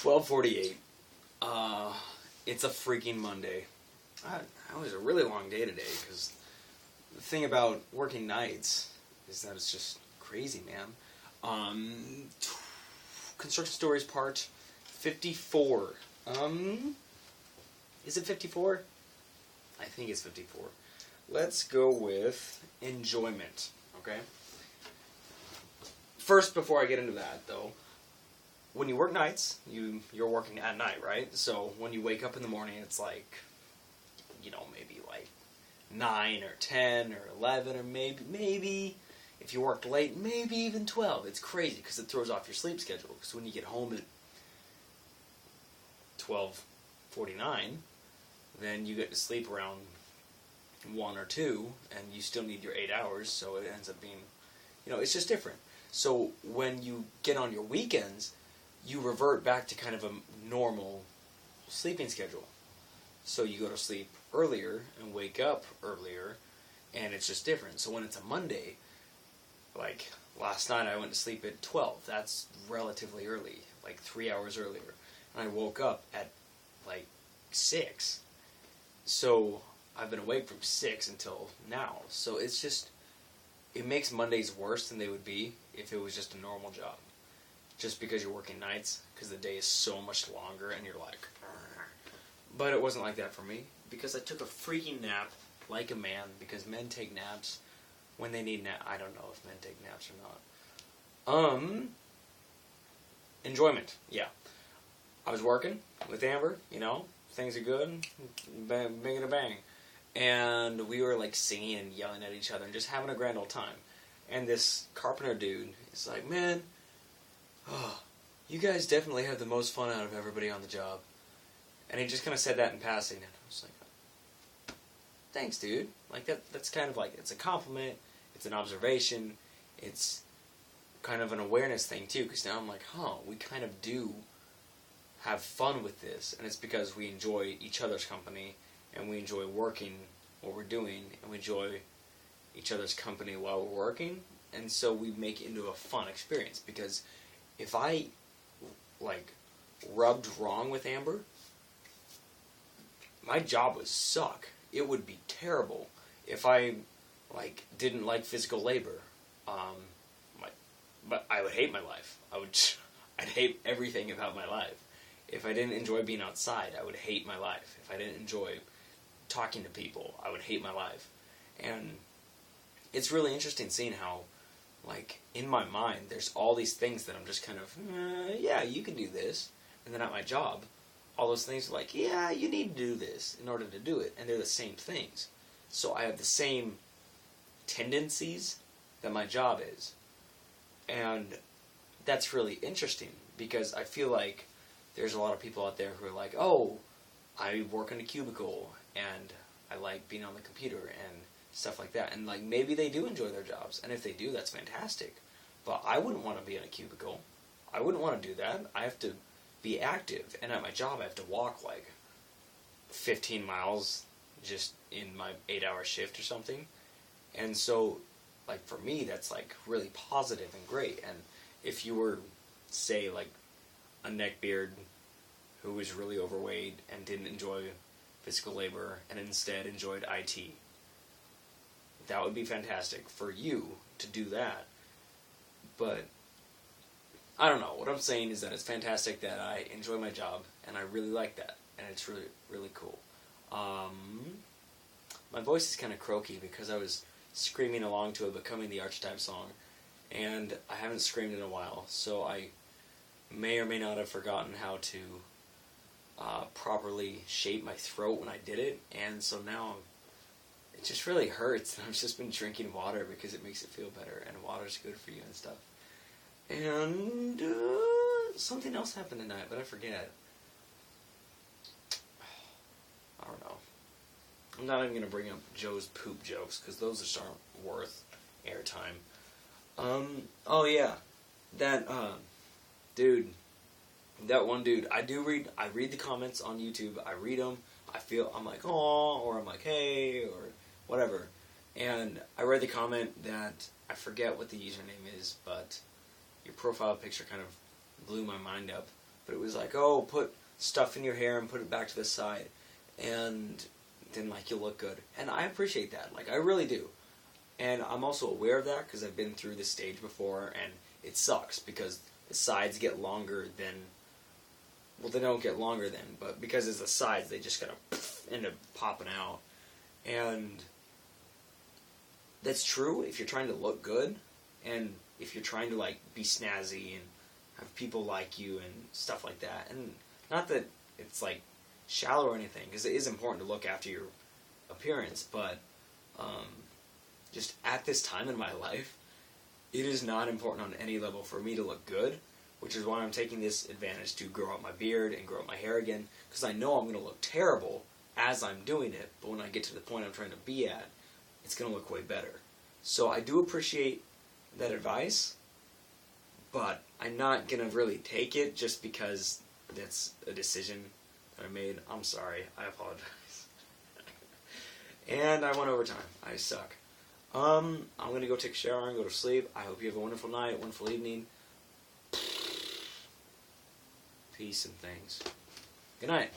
12:48. It's a freaking Monday. It was a really long day today, because the thing about working nights is that it's just crazy, man. Construction Stories part 54. Is it 54? I think it's 54. Let's go with enjoyment, okay? First, before I get into that, though, when you work nights, you're working at night, right? So when you wake up in the morning, it's like, maybe like 9 or 10 or 11 or maybe if you worked late, maybe even 12. It's crazy because it throws off your sleep schedule. Because when you get home at 12:49, then you get to sleep around 1 or 2, and you still need your 8 hours, so it ends up being, it's just different. So when you get on your weekends, you revert back to kind of a normal sleeping schedule. So you go to sleep earlier and wake up earlier, and it's just different. So when it's a Monday, like last night I went to sleep at 12. That's relatively early, like 3 hours earlier. And I woke up at like 6. So I've been awake from 6 until now. So it's just, it makes Mondays worse than they would be if it was just a normal job. Just because you're working nights, because the day is so much longer and you're like, "Argh." But it wasn't like that for me, because I took a freaking nap like a man, because men take naps when they need nap. I don't know if men take naps or not. Enjoyment, yeah. I was working with Amber, things are good, bang, bang, and a bang. And we were like singing and yelling at each other and just having a grand old time. And this carpenter dude is like, man, you guys definitely have the most fun out of everybody on the job. And he just kind of said that in passing, and I was like, thanks, dude. Like, that's kind of like, it's a compliment, it's an observation, it's kind of an awareness thing, too, because now I'm like, we kind of do have fun with this, and it's because we enjoy each other's company, and we enjoy working what we're doing, and we enjoy each other's company while we're working, and so we make it into a fun experience, because if I, rubbed wrong with Amber, my job would suck. It would be terrible if I, didn't like physical labor. But I would hate my life. I'd hate everything about my life. If I didn't enjoy being outside, I would hate my life. If I didn't enjoy talking to people, I would hate my life. And it's really interesting seeing how, in my mind, there's all these things that I'm just kind of, yeah, you can do this. And then at my job, all those things are like, yeah, you need to do this in order to do it. And they're the same things. So I have the same tendencies that my job is. And that's really interesting, because I feel like there's a lot of people out there who are like, oh, I work in a cubicle, and I like being on the computer, and stuff like that. And, maybe they do enjoy their jobs. And if they do, that's fantastic. But I wouldn't want to be in a cubicle. I wouldn't want to do that. I have to be active. And at my job, I have to walk, 15 miles just in my 8-hour shift or something. And so, for me, that's, really positive and great. And if you were, say, a neckbeard who was really overweight and didn't enjoy physical labor and instead enjoyed IT, that would be fantastic for you to do that. But I don't know. What I'm saying is that it's fantastic that I enjoy my job, and I really like that, and it's really, really cool. My voice is kind of croaky because I was screaming along to a Becoming the Archetype song, and I haven't screamed in a while, so I may or may not have forgotten how to properly shape my throat when I did it, and so now it just really hurts, and I've just been drinking water because it makes it feel better, and water's good for you and stuff. And something else happened tonight, but I forget. I don't know. I'm not even going to bring up Joe's poop jokes, because those just aren't worth airtime. Oh yeah, that, dude, that one dude, I read the comments on YouTube, I read them, I'm like, aw, or I'm like, hey, or whatever, and I read the comment that, I forget what the username is, but your profile picture kind of blew my mind up. but it was like, oh, put stuff in your hair and put it back to the side, and then like you'll look good. And I appreciate that, like I really do. And I'm also aware of that because I've been through this stage before, and it sucks because the sides get longer than, well, they don't get longer then, but because it's the sides, they just kind of end up popping out. And that's true if you're trying to look good, and if you're trying to like be snazzy and have people like you and stuff like that. And not that it's like shallow or anything, because it is important to look after your appearance, but just at this time in my life, it is not important on any level for me to look good, which is why I'm taking this advantage to grow out my beard and grow out my hair again, because I know I'm going to look terrible as I'm doing it, but when I get to the point I'm trying to be at, it's going to look way better. So I do appreciate that advice, but I'm not going to really take it just because that's a decision that I made. I'm sorry. I apologize. And I went over time. I suck. I'm going to go take a shower and go to sleep. I hope you have a wonderful night, wonderful evening. Peace and things. Good night.